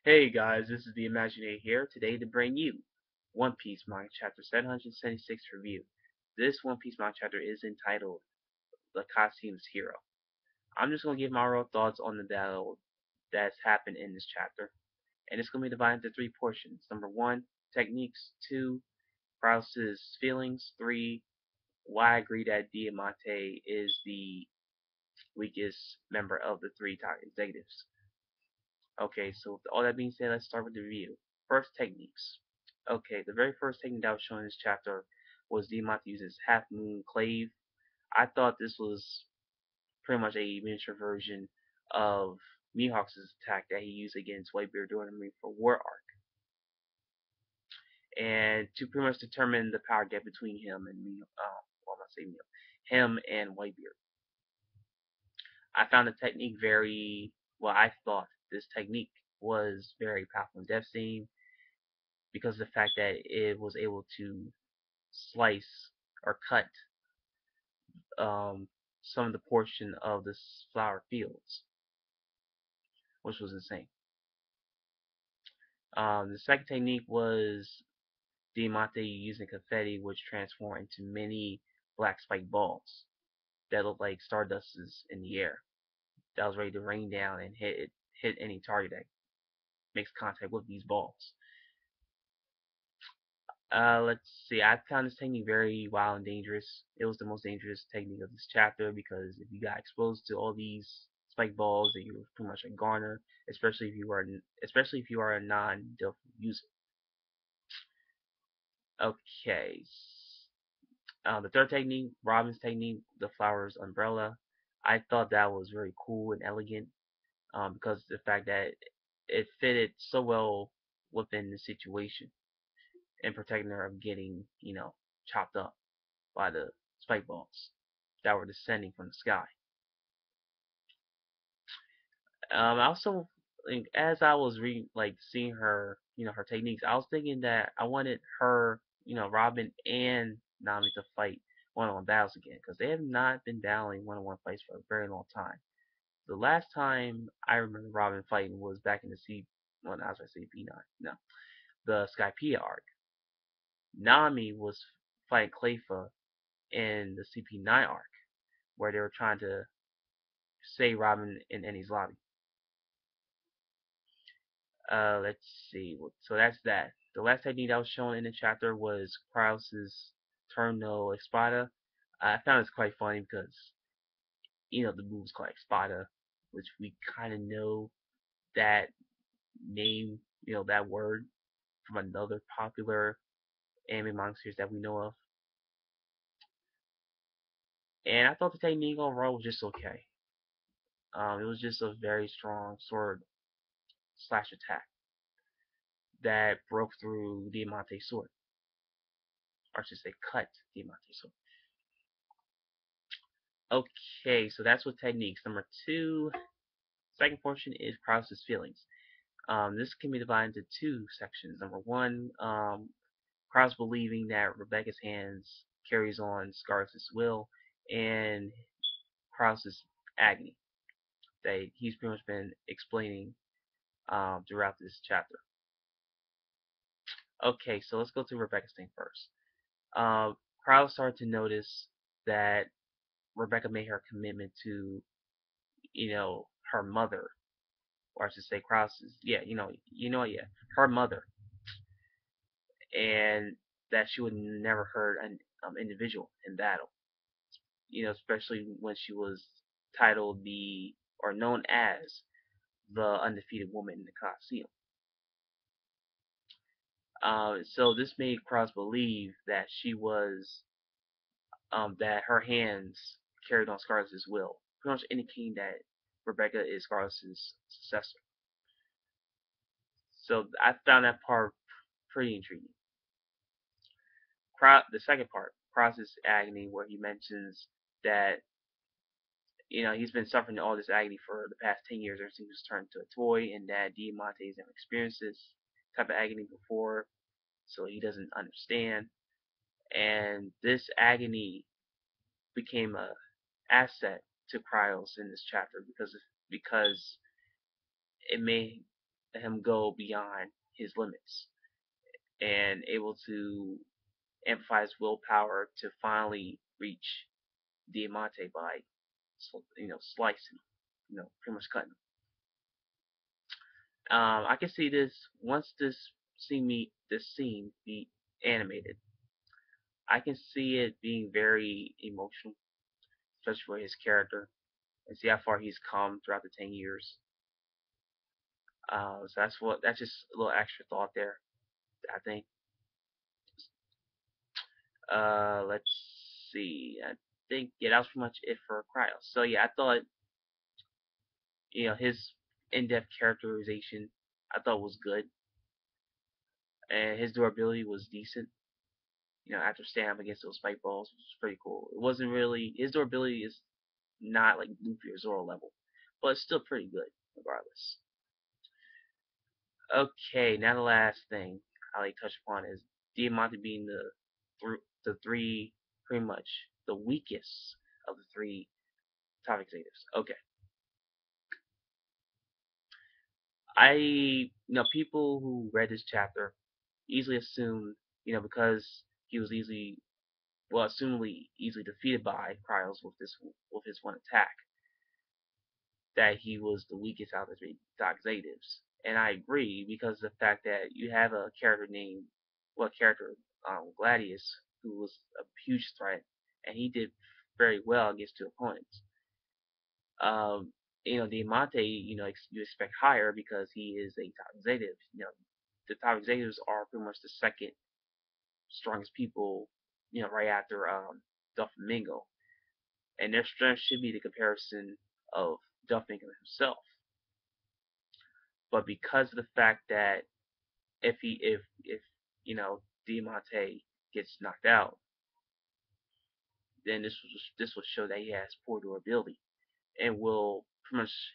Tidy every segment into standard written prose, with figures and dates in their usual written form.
Hey guys, this is the Imaginator here today to bring you One Piece Manga Chapter 776 review. This One Piece Manga chapter is entitled The Costumes Hero. I'm just going to give my real thoughts on the battle that's happened in this chapter, and it's going to be divided into three portions. Number one, techniques. Two, Krause's feelings. Three, why I agree that Diamante is the weakest member of the three top executives. Okay, so with all that being said, let's start with the review. First, techniques. Okay, the very first technique that was shown in this chapter was Diamante uses Half Moon Clave. I thought this was pretty much a miniature version of Mihawk's attack that he used against Whitebeard during the Marineford War arc, and to pretty much determine the power gap between him and well, I'm not saying him and Whitebeard. I found the technique very well. I thought this technique was very powerful and devastating because of the fact that it was able to slice or cut um, some of the portion of the flower fields, which was insane. The second technique was Diamante using confetti, which transformed into many black spike balls that looked like stardusts in the air. That was ready to rain down and hit any target that makes contact with these balls. Let's see. I found this technique very wild and dangerous. It was the most dangerous technique of this chapter because if you got exposed to all these spike balls, that you were pretty much a garner, especially if you are a non-Delphi user. Okay. The third technique, Robin's technique, the flowers umbrella. I thought that was very cool and elegant because of the fact that it fitted so well within the situation and protecting her of getting, chopped up by the spike balls that were descending from the sky. I also, like, as I was seeing her, her techniques, I was thinking that I wanted her, Robin and Nami to fight one-on-one battles again because they have not been battling one-on-one fights for a very long time. The last time I remember Robin fighting was back in the well, I was going to say P9, no, the Skypiea arc. Nami was fighting Clefa in the CP9 arc, where they were trying to save Robin in Ennie's lobby. Let's see. So that's that. The last technique that was shown in the chapter was Krause's Turno Espada. I found this quite funny because, the move's called Espada, which we kind of know that name, that word from another popular anime manga series that we know of. And I thought the technique overall was just okay. It was just a very strong sword slash attack that broke through Diamante's sword, or I should say, cut Diamante's sword. Okay, so that's with techniques. Number two, second portion is Krause's feelings. This can be divided into two sections. Number one, Krause believing that Rebecca's hands carries on Scarlett will, and Krause's agony that he's pretty much been explaining throughout this chapter. Okay, so let's go to Rebecca's thing first. Krause started to notice that Rebecca made her commitment to, her mother, or I should say Krause's, yeah, yeah, her mother, and that she would never hurt an individual in battle. Especially when she was titled or known as the undefeated woman in the Colosseum. So this made Krause believe that that her hands carried on Scarlett's will, pretty much indicating that Rebecca is Scarlett's successor. So I found that part pretty intriguing. The second part, Krause's agony, where he mentions that he's been suffering all this agony for the past 10 years ever since he was turned into a toy, and that Diamante has never experienced this type of agony before, so he doesn't understand. And this agony became a asset to Kyros in this chapter because it made him go beyond his limits and able to amplify his willpower to finally reach Diamante by, slicing, pretty much cutting. I can see this once this scene be animated. I can see it being very emotional, especially for his character, and see how far he's come throughout the 10 years. So that's just a little extra thought there. I think. Let's see. I think yeah, that was pretty much it for Kyros. So yeah, I thought his in-depth characterization I thought was good, and his durability was decent. After standing up against those spike balls, which was pretty cool. It wasn't really his durability is not like Luffy or Zoro level, but it's still pretty good regardless. Okay, now the last thing I like to touch upon is Diamante being the three pretty much the weakest of the three top executives. Okay, people who read this chapter easily assumed because he was assumably easily defeated by Kryos with his one attack, that he was the weakest out of the three top executives. And I agree because of the fact that you have a character named, Gladius, who was a huge threat, and he did very well against two opponents. Diamante, you expect higher because he is a top executive. The top executives are pretty much the second strongest people, right after Doflamingo, and their strength should be the comparison of Doflamingo himself. But because of the fact that if Diamante gets knocked out, then this will show that he has poor durability and will pretty much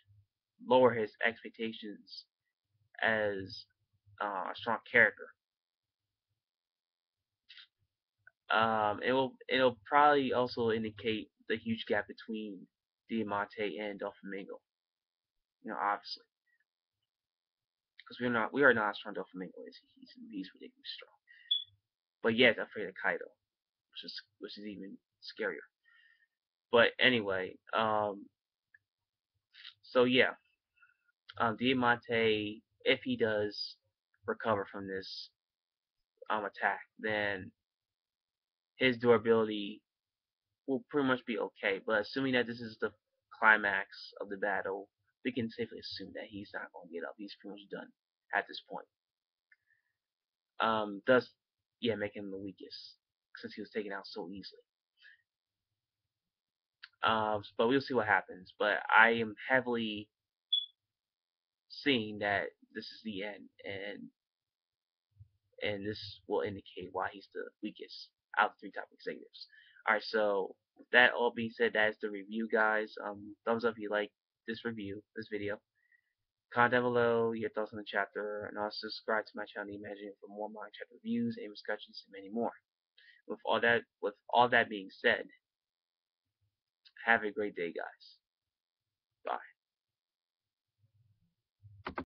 lower his expectations as a strong character. It'll probably also indicate the huge gap between Diamante and Doflamingo. Obviously, because we are not as strong Doflamingo is. He's ridiculously strong. But yet afraid of Kaido, which is even scarier. But anyway, so yeah, Diamante, if he does recover from this attack, then his durability will pretty much be okay. But assuming that this is the climax of the battle, we can safely assume that he's not going to get up. He's pretty much done at this point. Thus, yeah, make him the weakest since he was taken out so easily. But we'll see what happens. But I am heavily seeing that this is the end, and this will indicate why he's the weakest out of the three top executives. Alright, so with that all being said, that is the review, guys. Thumbs up if you like this video. Comment down below your thoughts on the chapter, and also subscribe to my channel, Imagine, for more manga chapter reviews, and discussions, and many more. With all that being said, have a great day, guys. Bye.